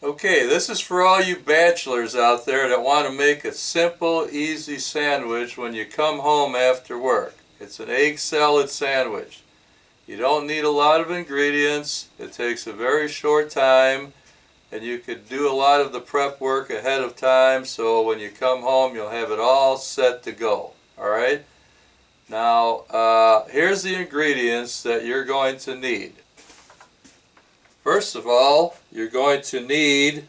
Okay, this is for all you bachelors out there that want to make a simple, easy sandwich when you come home after work. It's an egg salad sandwich. You don't need a lot of ingredients. It takes a very short time, and you could do a lot of the prep work ahead of time, so when you come home you'll have it all set to go. Alright? Now, here's the ingredients that you're going to need. First of all, you're going to need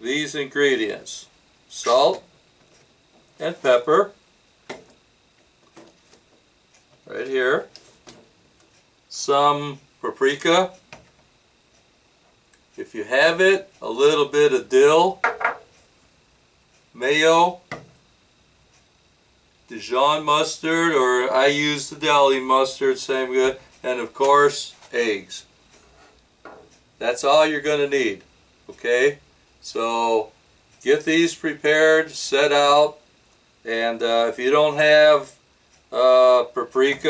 these ingredients: salt and pepper, right here, some paprika, if you have it, a little bit of dill, mayo, Dijon mustard, or I use the deli mustard, same good, and of course eggs. That's all you're going to need. Okay, so get these prepared, set out, and if you don't have paprika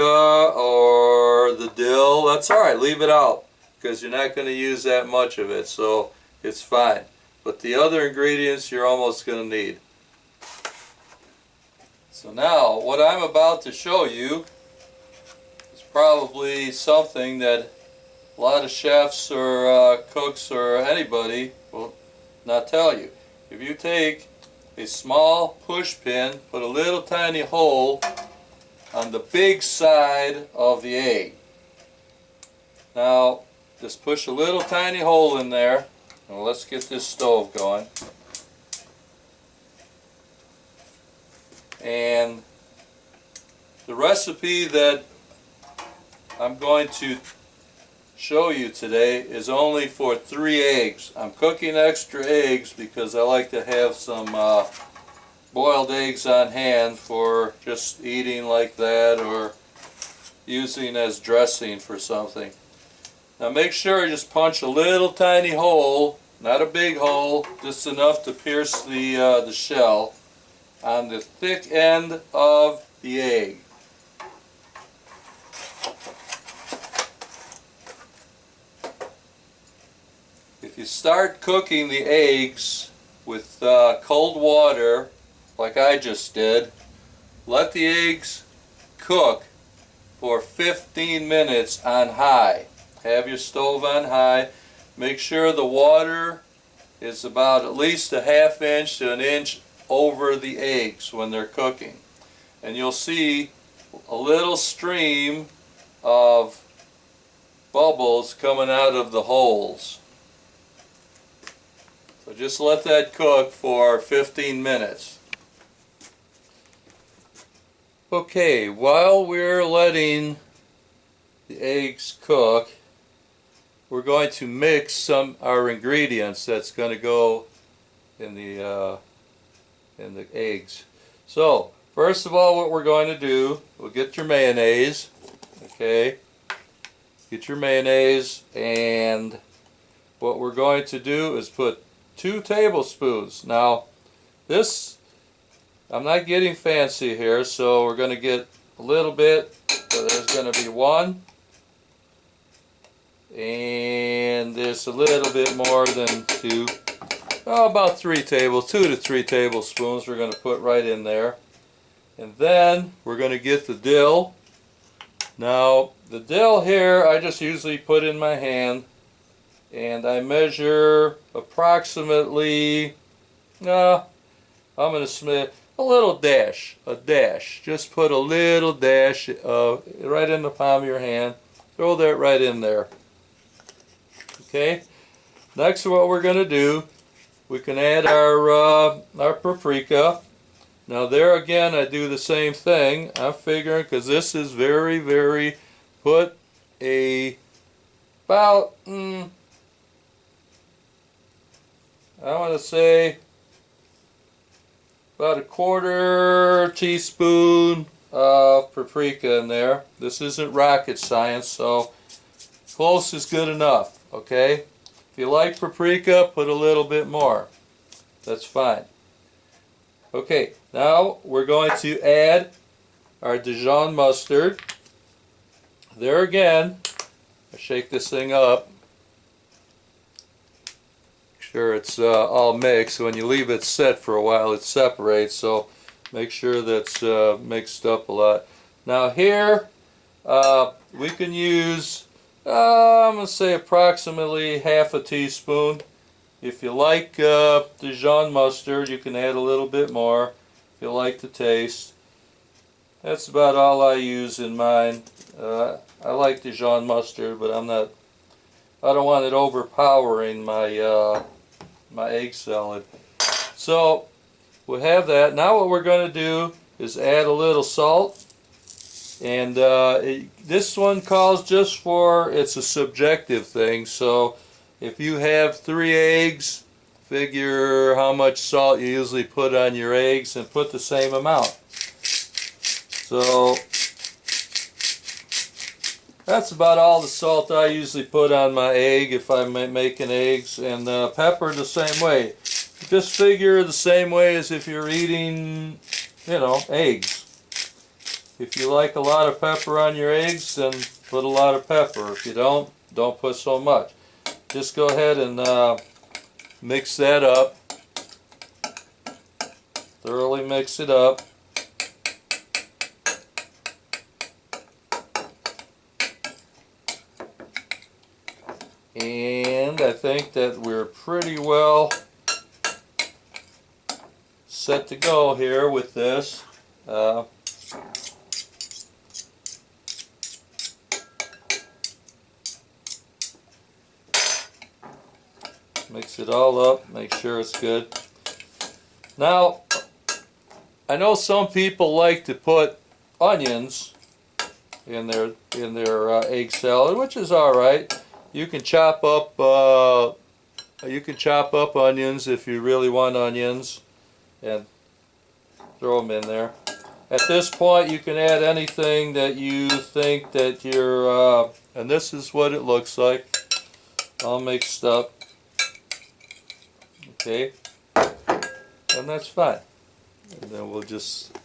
or the dill, that's alright, leave it out, because you're not going to use that much of it, so it's fine. But the other ingredients you're almost going to need. So now, what I'm about to show you is probably something that a lot of chefs or cooks or anybody will not tell you. If you take a small push pin, put a little tiny hole on the big side of the egg. Now, just push a little tiny hole in there. Now let's get this stove going. And the recipe that I'm going to show you today is only for 3 eggs. I'm cooking extra eggs because I like to have some boiled eggs on hand for just eating like that or using as dressing for something. Now make sure you just punch a little tiny hole, not a big hole, just enough to pierce the shell on the thick end of the egg. If you start cooking the eggs with cold water, like I just did, let the eggs cook for 15 minutes on high. Have your stove on high. Make sure the water is about at least a ½ inch to an inch over the eggs when they're cooking. And you'll see a little stream of bubbles coming out of the holes. So just let that cook for 15 minutes. Okay, while we're letting the eggs cook, we're going to mix our ingredients that's going to go in the eggs. So first of all, what we're going to do, we'll get your mayonnaise. Okay, get your mayonnaise, and what we're going to do is put 2 tablespoons. Now this, I'm not getting fancy here, so we're going to get a little bit. So there's going to be 1, and there's a little bit more than 2. Oh, about 2 to 3 tablespoons we're going to put right in there. And then we're going to get the dill. Now the dill here I just usually put in my hand, and I measure approximately, I'm going to smith a little dash, a dash. Just put a little dash right in the palm of your hand. Throw that right in there. Okay. Next, what we're going to do, we can add our paprika. Now there again, I do the same thing. I'm figuring, because this is very, put about, I want to say about a 1/4 teaspoon of paprika in there. This isn't rocket science, so close is good enough, okay? If you like paprika, put a little bit more. That's fine. Okay, now we're going to add our Dijon mustard. There again, I shake this thing up. sure it's all mixed. When you leave it set for a while, it separates, so make sure that's mixed up a lot. Now here, we can use, I'm going to say approximately half a teaspoon. If you like Dijon mustard, you can add a little bit more if you like the taste. That's about all I use in mine. I like Dijon mustard, but I don't want it overpowering my my egg salad. So we'll have that. Now what we're going to do is add a little salt. And this one calls just for, it's a subjective thing. So if you have 3 eggs, figure how much salt you usually put on your eggs and put the same amount. So that's about all the salt I usually put on my egg if I'm making eggs. And pepper the same way. Just figure the same way as if you're eating, you know, eggs. If you like a lot of pepper on your eggs, then put a lot of pepper. If you don't put so much. Just go ahead and mix that up. Thoroughly mix it up. And I think that we're pretty well set to go here with this. Mix it all up, make sure it's good. Now, I know some people like to put onions in their egg salad, which is all right. You can chop up onions if you really want onions, and throw them in there. At this point, you can add anything that you think that you're. And this is what it looks like, all mixed up. Okay, and that's fine. And then we'll just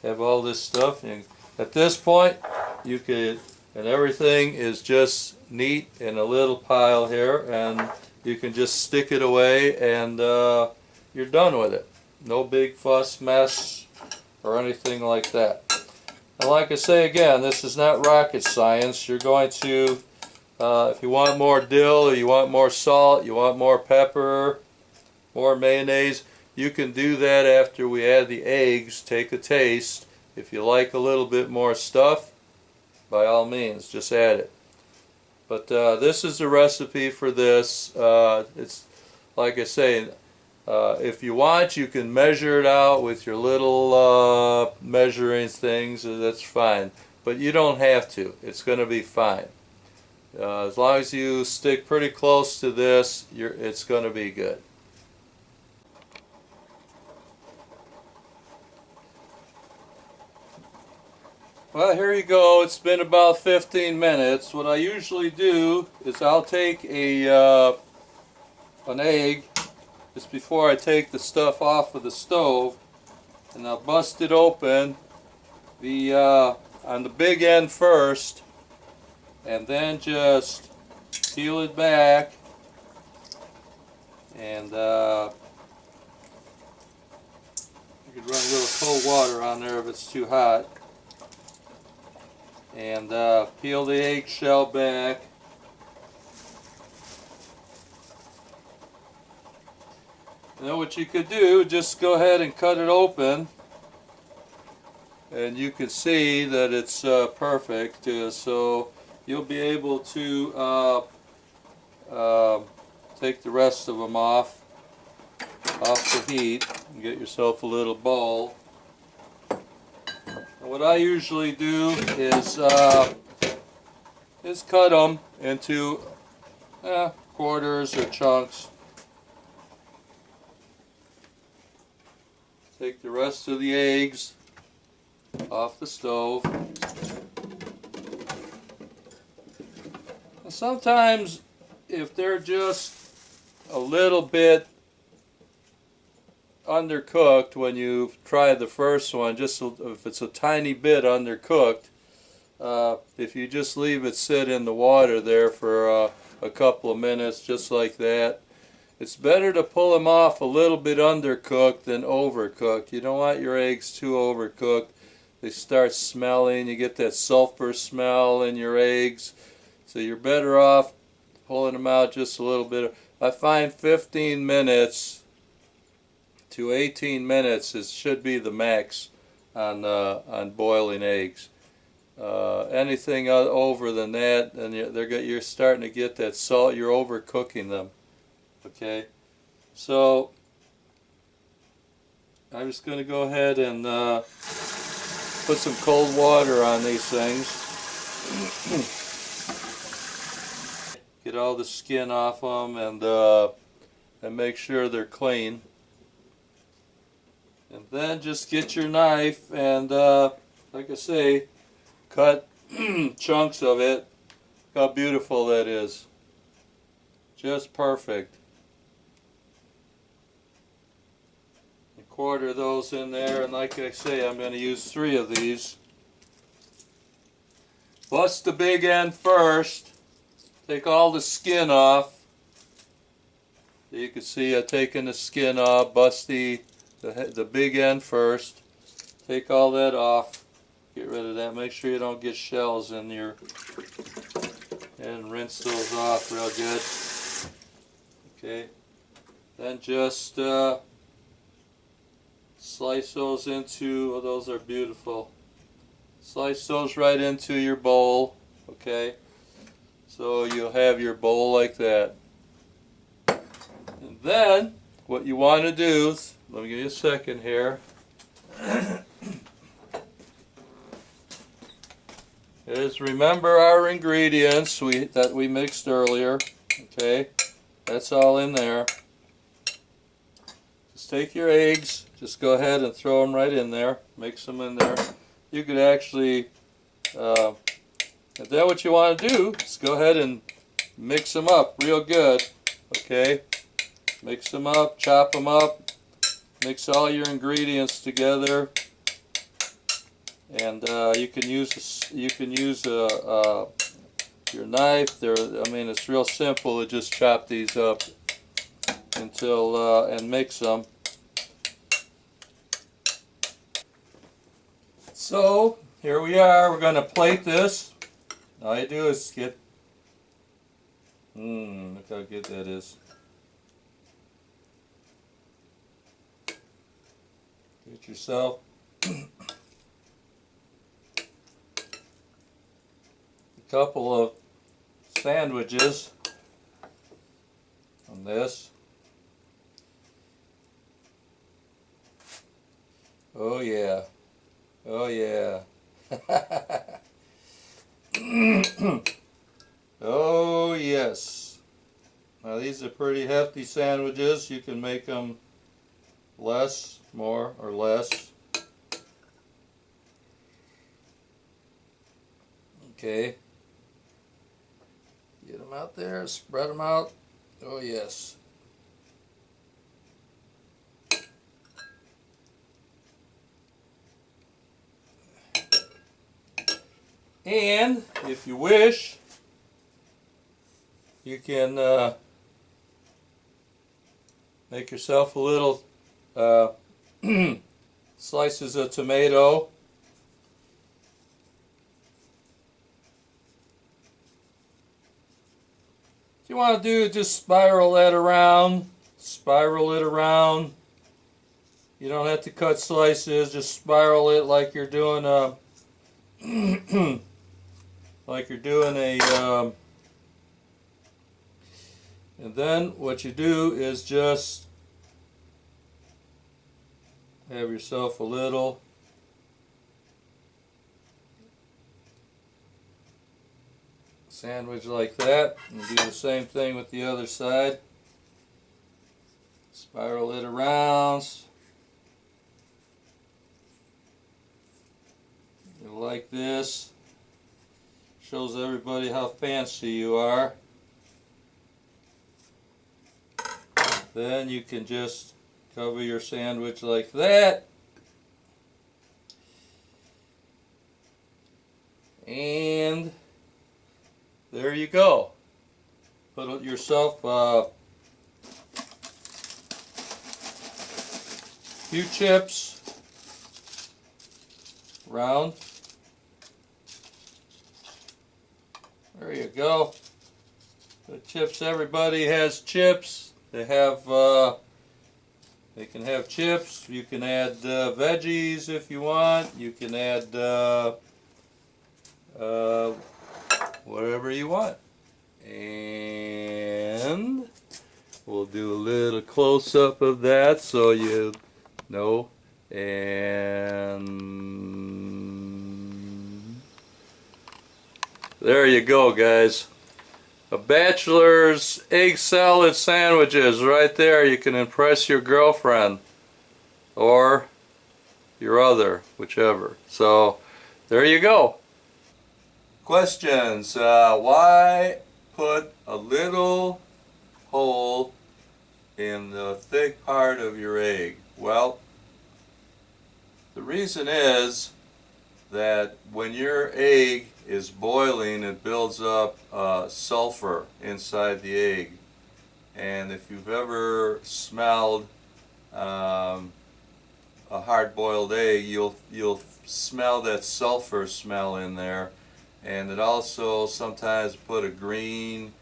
have all this stuff. And at this point, you could, and everything is just neat in a little pile here, and you can just stick it away, and you're done with it. No big fuss, mess, or anything like that. And like I say again, this is not rocket science. You're going to if you want more dill, or you want more salt, you want more pepper, more mayonnaise, you can do that after we add the eggs. Take a taste. If you like a little bit more stuff, by all means, just add it. But this is the recipe for this. It's like I say, if you want, you can measure it out with your little measuring things. That's fine. But you don't have to. It's going to be fine. As long as you stick pretty close to this, it's going to be good. Well, here you go. It's been about 15 minutes. What I usually do is I'll take an egg just before I take the stuff off of the stove, and I'll bust it open on the big end first, and then just peel it back, and you could run a little cold water on there if it's too hot, and peel the eggshell back. And then what you could do, just go ahead and cut it open, and you can see that it's perfect, so you'll be able to take the rest of them off the heat and get yourself a little bowl. And what I usually do is cut them into quarters or chunks. Take the rest of the eggs off the stove. And sometimes, if they're just a little bit undercooked when you try the first one, just if it's a tiny bit undercooked, if you just leave it sit in the water there for a couple of minutes just like that. It's better to pull them off a little bit undercooked than overcooked. You don't want your eggs too overcooked. They start smelling, you get that sulfur smell in your eggs. So you're better off pulling them out just a little bit. I find 15 minutes to 18 minutes should be the max on boiling eggs. Anything over than that, and you're starting to get that salt. You're overcooking them. Okay, so I'm just going to go ahead and put some cold water on these things. Get all the skin off them and make sure they're clean. And then just get your knife and, like I say, cut chunks of it. Look how beautiful that is. Just perfect. Quarter those in there, and like I say, I'm going to use 3 of these. Bust the big end first. Take all the skin off. You can see I've taken the skin off. Bust the big end first. Take all that off. Get rid of that. Make sure you don't get shells in your, and rinse those off real good. Okay. Then just slice those into, oh, those are beautiful. Slice those right into your bowl, okay? So you'll have your bowl like that. And then, what you want to do, let me give you a second here, is remember our ingredients that we mixed earlier, okay? That's all in there. Just take your eggs. Just go ahead and throw them right in there. Mix them in there. You could actually, and then what you want to do is go ahead and mix them up real good. Okay? Mix them up, chop them up, mix all your ingredients together, and you can use your knife. I mean, it's real simple to just chop these up until and mix them. So, here we are. We're going to plate this. All you do is get, look how good that is. Get yourself a couple of sandwiches on this. Oh yeah. Oh yeah. Oh yes. Now these are pretty hefty sandwiches. You can make them less, more, or less. Okay. Get them out there, spread them out. Oh yes. And if you wish, you can make yourself a little slices of tomato. What you want to do is just spiral that around, spiral it around. You don't have to cut slices, just spiral it like you're doing a and then what you do is just have yourself a little sandwich like that, and do the same thing with the other side. Spiral it around. Like this. Shows everybody how fancy you are. Then you can just cover your sandwich like that. And there you go. Put yourself few chips round. There you go. The chips, everybody has chips. They have, they can have chips. You can add veggies if you want. You can add whatever you want. And we'll do a little close-up of that so you know. And there you go, guys. A bachelor's egg salad sandwiches right there. You can impress your girlfriend or your other, whichever. So there you go. Questions. Why put a little hole in the thick part of your egg? Well, the reason is that when your egg is boiling, it builds up sulfur inside the egg. And if you've ever smelled a hard-boiled egg, you'll smell that sulfur smell in there. And it also sometimes put a green,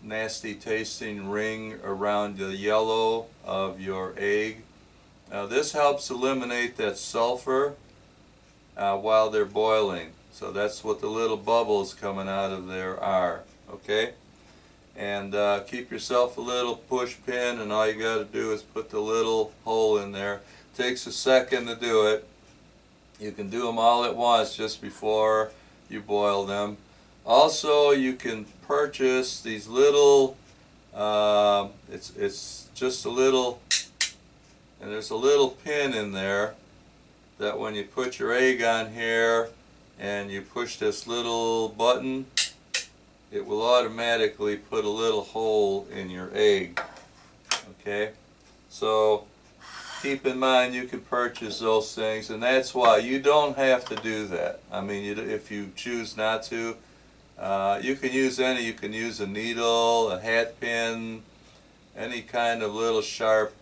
nasty tasting ring around the yellow of your egg. Now this helps eliminate that sulfur while they're boiling. So that's what the little bubbles coming out of there are. Okay? And keep yourself a little push pin, and all you got to do is put the little hole in there. Takes a second to do it. You can do them all at once just before you boil them. Also, you can purchase these little, it's just a little, and there's a little pin in there that when you put your egg on here and you push this little button, it will automatically put a little hole in your egg. Okay? So keep in mind you can purchase those things, and that's why you don't have to do that. I mean, if you choose not to, you can use any. You can use a needle, a hat pin, any kind of little sharp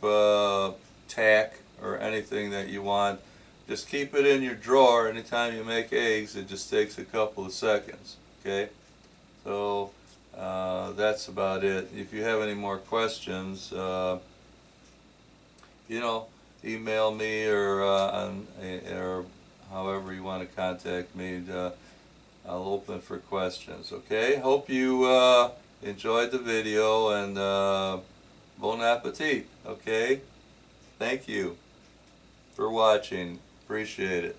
tack or anything that you want. Just keep it in your drawer. Anytime you make eggs, it just takes a couple of seconds. Okay? So that's about it. If you have any more questions, you know, email me or however you want to contact me. I'll open for questions. Okay? Hope you enjoyed the video, and bon appetit. Okay? Thank you for watching. Appreciate it.